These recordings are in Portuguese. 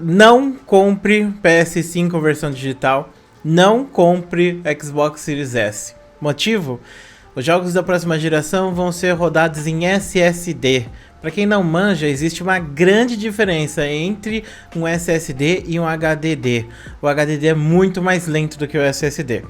Não compre PS5 versão digital, não compre Xbox Series S. Motivo? Os jogos da próxima geração vão ser rodados em SSD. Para quem não manja, existe uma grande diferença entre um SSD e um HDD. O HDD é muito mais lento do que o SSD.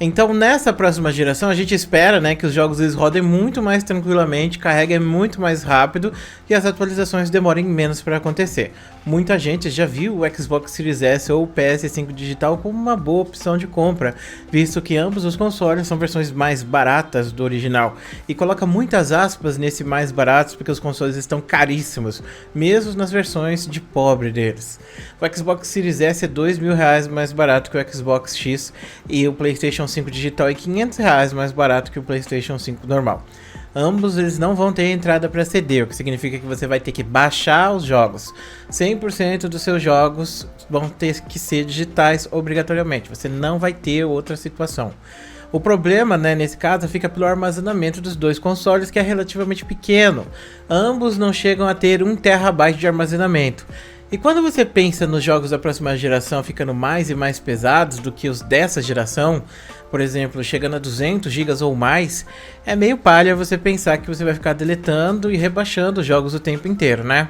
Então, nessa próxima geração, a gente espera, né, que os jogos eles rodem muito mais tranquilamente, carreguem muito mais rápido e as atualizações demorem menos para acontecer. Muita gente já viu o Xbox Series S ou o PS5 digital como uma boa opção de compra, visto que ambos os consoles são versões mais baratas do original. E coloca muitas aspas nesse mais baratos porque os consoles estão caríssimos, mesmo nas versões de pobre deles. O Xbox Series S é R$2.000 mais barato que o Xbox X e o PlayStation 5 digital é R$500 mais barato que o PlayStation 5 normal. Ambos eles não vão ter entrada para CD, o que significa que você vai ter que baixar os jogos. 100% dos seus jogos vão ter que ser digitais obrigatoriamente, você não vai ter outra situação. O problema, né, nesse caso, fica pelo armazenamento dos dois consoles, que é relativamente pequeno. Ambos não chegam a ter 1 TB de armazenamento. E quando você pensa nos jogos da próxima geração ficando mais e mais pesados do que os dessa geração, por exemplo, chegando a 200 GB ou mais, é meio palha você pensar que você vai ficar deletando e rebaixando os jogos o tempo inteiro, né?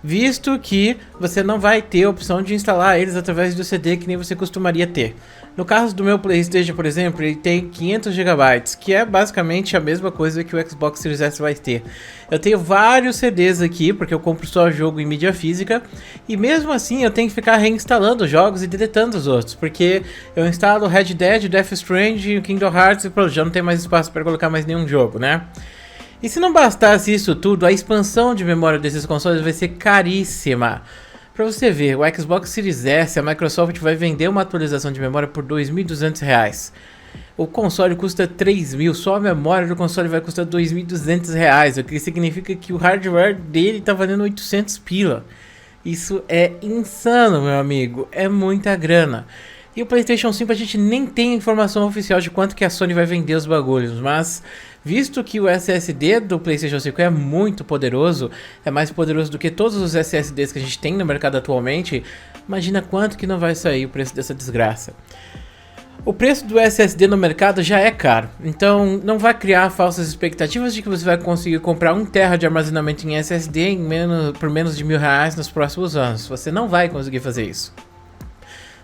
Visto que você não vai ter a opção de instalar eles através do CD que nem você costumaria ter. No caso do meu PlayStation, por exemplo, ele tem 500 GB, que é basicamente a mesma coisa que o Xbox Series S vai ter. Eu tenho vários CDs aqui, porque eu compro só jogo em mídia física, e mesmo assim eu tenho que ficar reinstalando os jogos e deletando os outros, porque eu instalo Red Dead, Death Stranding, Kingdom Hearts e pronto, já não tem mais espaço para colocar mais nenhum jogo, né? E se não bastasse isso tudo, a expansão de memória desses consoles vai ser caríssima. Pra você ver, o Xbox Series S, a Microsoft vai vender uma atualização de memória por R$2.200. O console custa R$3.000, só a memória do console vai custar R$2.200, o que significa que o hardware dele tá valendo 800 pila. Isso é insano, meu amigo, é muita grana. E o PlayStation 5 a gente nem tem informação oficial de quanto que a Sony vai vender os bagulhos, mas visto que o SSD do PlayStation 5 é muito poderoso, é mais poderoso do que todos os SSDs que a gente tem no mercado atualmente, imagina quanto que não vai sair o preço dessa desgraça. O preço do SSD no mercado já é caro, então não vai criar falsas expectativas de que você vai conseguir comprar 1 TB de armazenamento em SSD por menos de R$1.000 nos próximos anos. Você não vai conseguir fazer isso.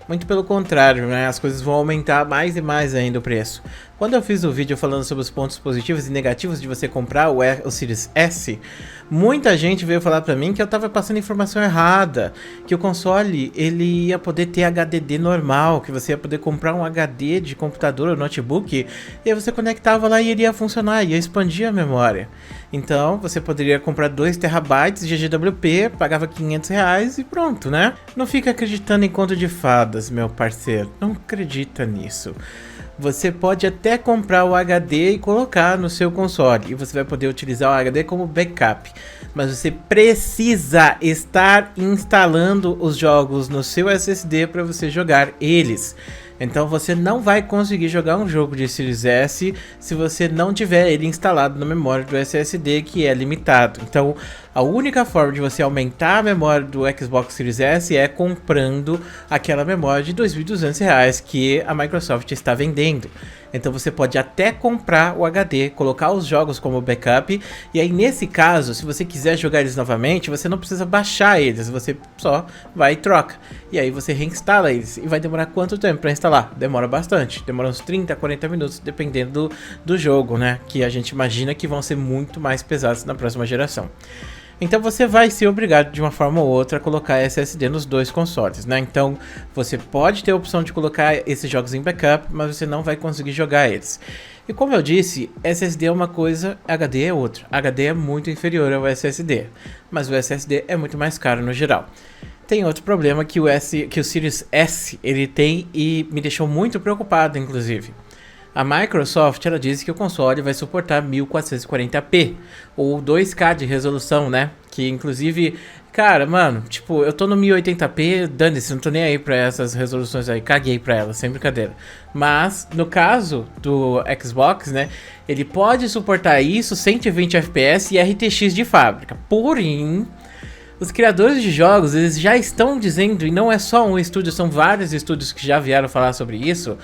Muito pelo contrário, né? As coisas vão aumentar mais e mais ainda o preço. Quando eu fiz o vídeo falando sobre os pontos positivos e negativos de você comprar o Series S, muita gente veio falar pra mim que eu tava passando informação errada, que o console ele ia poder ter HDD normal, que você ia poder comprar um HD de computador ou notebook, e aí você conectava lá e ele ia funcionar, ia expandir a memória. Então você poderia comprar 2 TB de GWP, pagava R$500 e pronto, né? Não fica acreditando em conto de fadas, meu parceiro, não acredita nisso. Você pode até comprar o HD e colocar no seu console, e você vai poder utilizar o HD como backup, mas você precisa estar instalando os jogos no seu SSD para você jogar eles. Então você não vai conseguir jogar um jogo de Series S se você não tiver ele instalado na memória do SSD, que é limitado. Então a única forma de você aumentar a memória do Xbox Series S é comprando aquela memória de R$2.200 que a Microsoft está vendendo. Então você pode até comprar o HD, colocar os jogos como backup, e aí nesse caso, se você quiser jogar eles novamente, você não precisa baixar eles, você só vai e troca. E aí você reinstala eles. E vai demorar quanto tempo para instalar? Demora bastante, demora uns 30, 40 minutos, dependendo do jogo, né? Que a gente imagina que vão ser muito mais pesados na próxima geração. Então você vai ser obrigado de uma forma ou outra a colocar SSD nos dois consoles, né? Então você pode ter a opção de colocar esses jogos em backup, mas você não vai conseguir jogar eles. E como eu disse, SSD é uma coisa, HD é outra. HD é muito inferior ao SSD, mas o SSD é muito mais caro no geral. Tem outro problema que o Series S ele tem e me deixou muito preocupado, inclusive. A Microsoft ela disse que o console vai suportar 1440p ou 2K de resolução, né? Que inclusive, cara, mano, tipo, eu tô no 1080p, dane-se, não tô nem aí pra essas resoluções aí, caguei pra elas, sem brincadeira. Mas, no caso do Xbox, né, ele pode suportar isso, 120 fps e RTX de fábrica. Porém, Os criadores de jogos, eles já estão dizendo, e não é só um estúdio, são vários estúdios que já vieram falar sobre isso,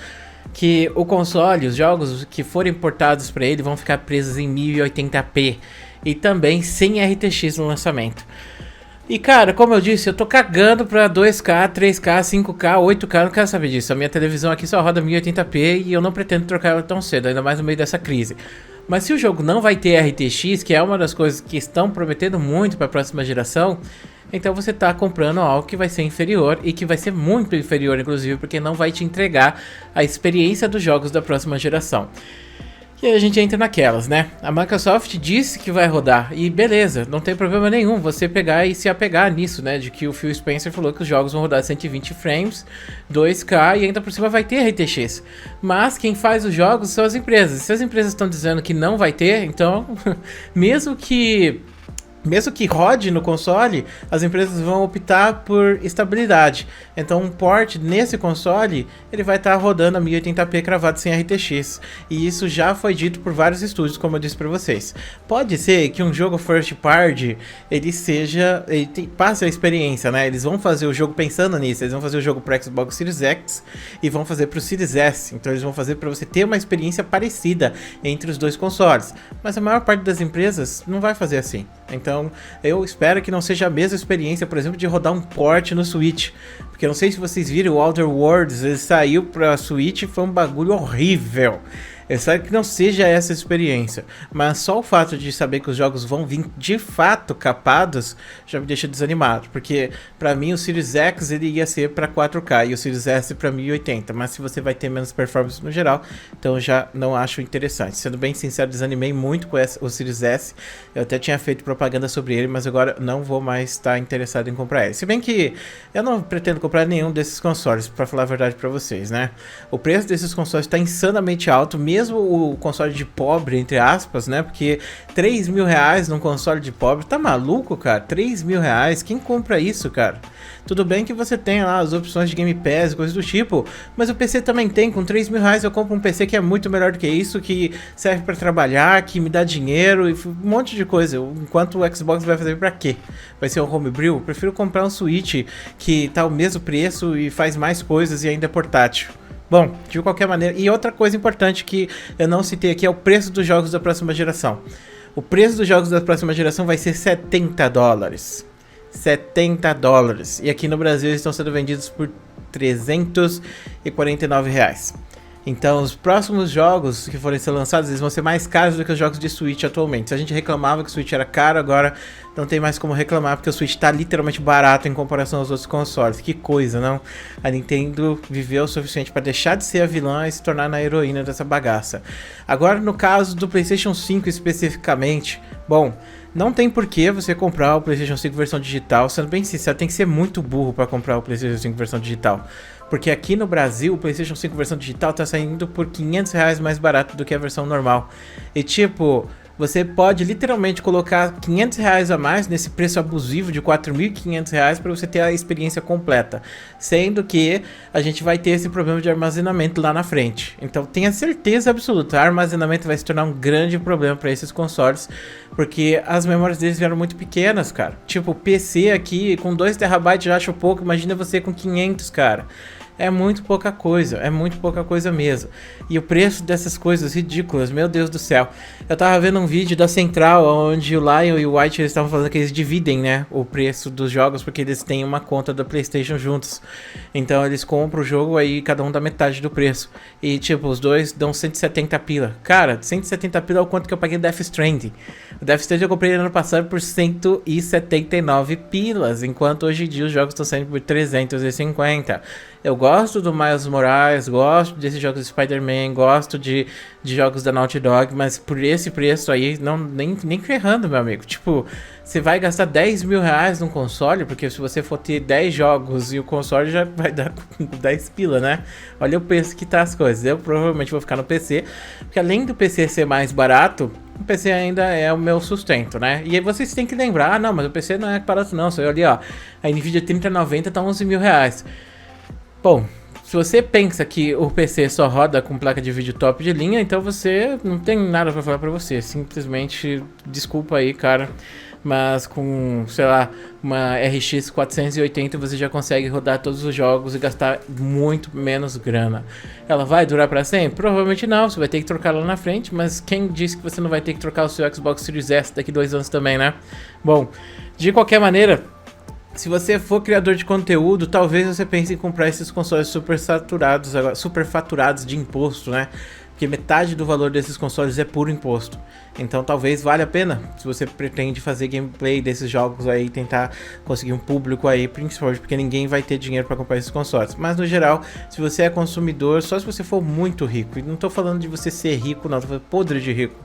que o console, os jogos que forem portados para ele vão ficar presos em 1080p e também sem RTX no lançamento. E cara, como eu disse, eu tô cagando pra 2K, 3K, 5K, 8K, não quero saber disso. A minha televisão aqui só roda 1080p e eu não pretendo trocar ela tão cedo, ainda mais no meio dessa crise. Mas se o jogo não vai ter RTX, que é uma das coisas que estão prometendo muito para a próxima geração, então você tá comprando algo que vai ser inferior e que vai ser muito inferior, inclusive, porque não vai te entregar a experiência dos jogos da próxima geração. E aí a gente entra naquelas, né? A Microsoft disse que vai rodar, e beleza, não tem problema nenhum você pegar e se apegar nisso, né? De que o Phil Spencer falou que os jogos vão rodar 120 frames, 2K e ainda por cima vai ter RTX. Mas quem faz os jogos são as empresas. Se as empresas estão dizendo que não vai ter, então, mesmo que rode no console, as empresas vão optar por estabilidade. Então um port nesse console, ele vai estar rodando a 1080p cravado sem RTX. E isso já foi dito por vários estúdios, como eu disse para vocês. Pode ser que um jogo first party, ele passe a experiência, né? Eles vão fazer o jogo pensando nisso, eles vão fazer o jogo para Xbox Series X e vão fazer para o Series S. Então eles vão fazer para você ter uma experiência parecida entre os dois consoles. Mas a maior parte das empresas não vai fazer assim. Então, eu espero que não seja a mesma experiência, por exemplo, de rodar um port no Switch. Porque eu não sei se vocês viram, o Outer Worlds, ele saiu pra Switch e foi um bagulho horrível. Eu espero que não seja essa experiência, mas só o fato de saber que os jogos vão vir de fato capados já me deixa desanimado, porque pra mim o Series X ele ia ser pra 4K e o Series S pra 1080, mas se você vai ter menos performance no geral, então eu já não acho interessante. Sendo bem sincero, desanimei muito com o Series S, eu até tinha feito propaganda sobre ele, mas agora não vou mais estar interessado em comprar ele. Se bem que eu não pretendo comprar nenhum desses consoles, pra falar a verdade pra vocês, né? O preço desses consoles tá insanamente alto, mesmo o console de pobre, entre aspas, né? Porque 3 mil reais num console de pobre, tá maluco, cara? 3 mil reais, quem compra isso, cara? Tudo bem que você tem lá as opções de Game Pass e coisas do tipo, mas o PC também tem. Com 3 mil reais eu compro um PC que é muito melhor do que isso, que serve pra trabalhar, que me dá dinheiro e um monte de coisa. Enquanto o Xbox vai fazer pra quê? Vai ser um homebrew? Eu prefiro comprar um Switch que tá o mesmo preço e faz mais coisas e ainda é portátil. Bom, de qualquer maneira, e outra coisa importante que eu não citei aqui é o preço dos jogos da próxima geração. O preço dos jogos da próxima geração vai ser 70 dólares. 70 dólares. E aqui no Brasil eles estão sendo vendidos por 349 reais. Então os próximos jogos que forem ser lançados, eles vão ser mais caros do que os jogos de Switch atualmente. Se a gente reclamava que o Switch era caro, agora não tem mais como reclamar, porque o Switch tá literalmente barato em comparação aos outros consoles. Que coisa, não? A Nintendo viveu o suficiente para deixar de ser a vilã e se tornar a heroína dessa bagaça. Agora, no caso do PlayStation 5 especificamente, bom, não tem por que você comprar o PlayStation 5 versão digital. Sendo bem sincero, tem que ser muito burro para comprar o PlayStation 5 versão digital. Porque aqui no Brasil, o PlayStation 5 versão digital tá saindo por 500 reais mais barato do que a versão normal. E tipo, você pode literalmente colocar 500 reais a mais nesse preço abusivo de 4.500 reais para você ter a experiência completa. Sendo que a gente vai ter esse problema de armazenamento lá na frente. Então tenha certeza absoluta, o armazenamento vai se tornar um grande problema para esses consoles. Porque as memórias deles vieram muito pequenas, cara. Tipo, o PC aqui com 2 TB já acho pouco, imagina você com 500, cara. É muito pouca coisa mesmo. E o preço dessas coisas ridículas, meu Deus do céu. Eu tava vendo um vídeo da Central, onde o Lion e o White eles estavam falando que eles dividem, né, o preço dos jogos, porque eles têm uma conta da PlayStation juntos. Então eles compram o jogo, aí cada um dá metade do preço. E tipo, os dois dão 170 pila. Cara, 170 pila é o quanto que eu paguei no Death Stranding. O Death Stranding eu comprei no ano passado por 179 pilas, enquanto hoje em dia os jogos estão saindo por 350. Eu gosto do Miles Morales, gosto desses jogos de Spider-Man, gosto de jogos da Naughty Dog, mas por esse preço aí, não, nem ferrando, meu amigo. Tipo, você vai gastar 10 mil reais num console, porque se você for ter 10 jogos e o console já vai dar 10 pila, né? Olha o preço que tá as coisas. Eu provavelmente vou ficar no PC, porque além do PC ser mais barato, o PC ainda é o meu sustento, né? E aí vocês têm que lembrar, não, mas o PC não é barato não, só eu ali, ó, a Nvidia 3090 tá 11 mil reais. Bom, Se você pensa que o PC só roda com placa de vídeo top de linha, então você não tem nada pra falar pra você. Simplesmente, desculpa aí, cara. Mas com, sei lá, uma RX 480 você já consegue rodar todos os jogos e gastar muito menos grana. Ela vai durar pra sempre? Provavelmente não, você vai ter que trocar lá na frente, mas quem disse que você não vai ter que trocar o seu Xbox Series S daqui 2 anos também, né? Bom, de qualquer maneira, se você for criador de conteúdo, talvez você pense em comprar esses consoles super saturados, super faturados de imposto, né? Porque metade do valor desses consoles é puro imposto. Então talvez valha a pena, se você pretende fazer gameplay desses jogos aí, tentar conseguir um público aí, principalmente porque ninguém vai ter dinheiro para comprar esses consoles. Mas no geral, se você é consumidor, só se você for muito rico, e não tô falando de você ser rico não, tô falando podre de rico,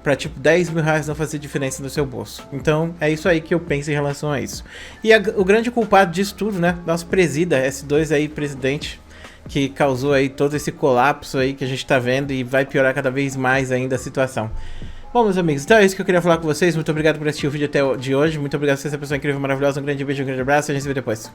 pra tipo 10 mil reais não fazer diferença no seu bolso. Então é isso aí que eu penso em relação a isso. E o grande culpado disso tudo, né, nosso presida, S2 aí, presidente, que causou aí todo esse colapso aí que a gente tá vendo e vai piorar cada vez mais ainda a situação. Bom, meus amigos, então é isso que eu queria falar com vocês. Muito obrigado por assistir o vídeo até de hoje. Muito obrigado por ser essa pessoa incrível, maravilhosa. Um grande beijo, um grande abraço e a gente se vê depois.